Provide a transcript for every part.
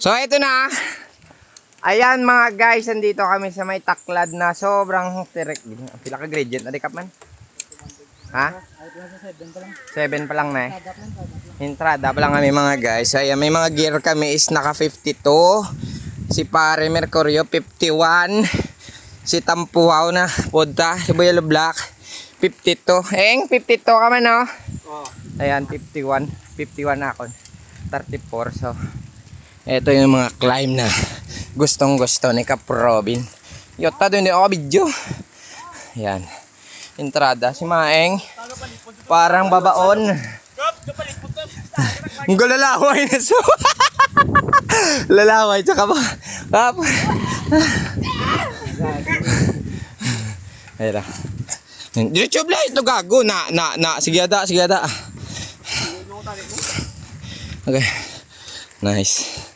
So, ito na. Ayan mga guys, andito kami sa may taklad na sobrang direct. Pila ka gradient na dikap man? Ha? 7 pa lang na eh. Entrada pa lang kami mga guys. Ayan, may mga gear kami is naka 52. Si pare Mercurio 51. Si Tampuhaw na Podta, si Boyalo Black 52. Eng, 52 ka man no? Ayan, 51. 51 na ako. 34. So, ito yung mga climb na gustong gusto ni Kap Robin. Yota doon din ako video. Ayan. Entrada si Maeng. Parang babaon. Ang lalaway na so. Lalaway tsaka ba? Kap. Ayan na. Diretso bla ito gago na sige ada. Okay. Nice.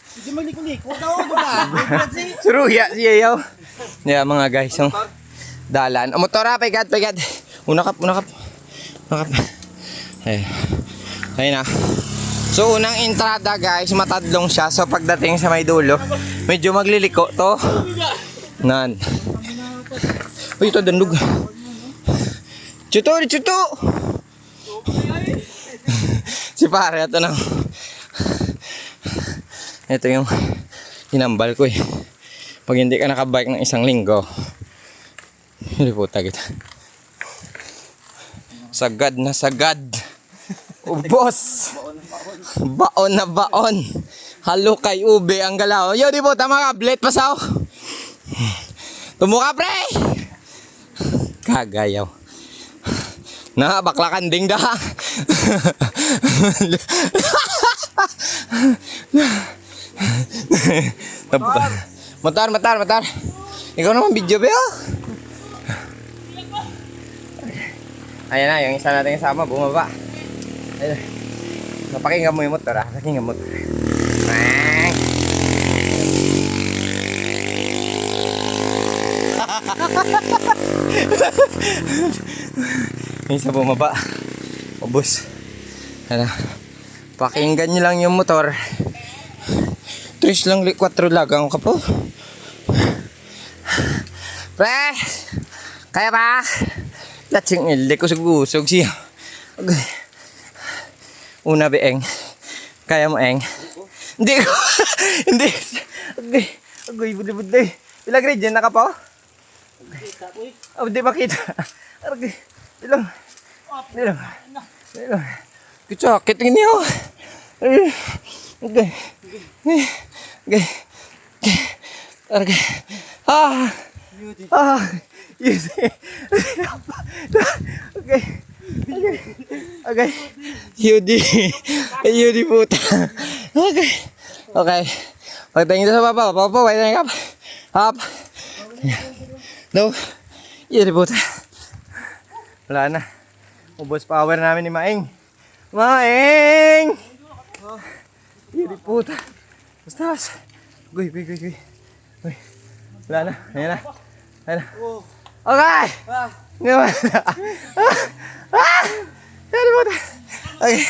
Suruya siya yaw. Yeah, mga guys, yung dalan. O motor ha, pagad. Una kap. Ayun na. So, unang entrada guys, matadlong siya. So, pagdating sa may dulo, medyo magliliko to. Nan. Uy, ito dandog. Chuto! Si pare, ito na. Ito yung hinambal ko eh. Pag hindi ka nakabike ng isang linggo, hindi puta kita. Sagad na sagad. Ubos. Baon na baon. Halo kay ube ang galaw. Yo, di po, tama ka. Blade pasaw. Tumuka, pre. Kagayaw. Na, bakla kanding da. Matar. Ikaw naman video ba yun? Ayan na, yung isa natin kasama, bumaba. Ayan. Napakinggan mo yung motor ha. Pakinggan mo. Yung isa bumaba. Ubus. Ayan na. Pakinggan nyo lang yung motor. 3 lang, 4 lagang ka po. Pre! Kaya ba? Latsing ili ko sugusog siya. Okay. Una beeng. Kaya mo eng? Hindi ko. Hindi. Okay. Okay, buday. Ilang grade dyan naka po? Oh, hindi makita. Okay. Ilang. Sakit ini oh. Okay. Yes. Okay. Yudi puta. Okay. Pagtingin sa baba, wait na kap. Up. No. Yudi puta. Wala na. Ubos power namin ni Maeng. Yudi puta. Basta. Goy. Wala na. Ayan na. Okay! Ngayon na. Yudi puta. Okay.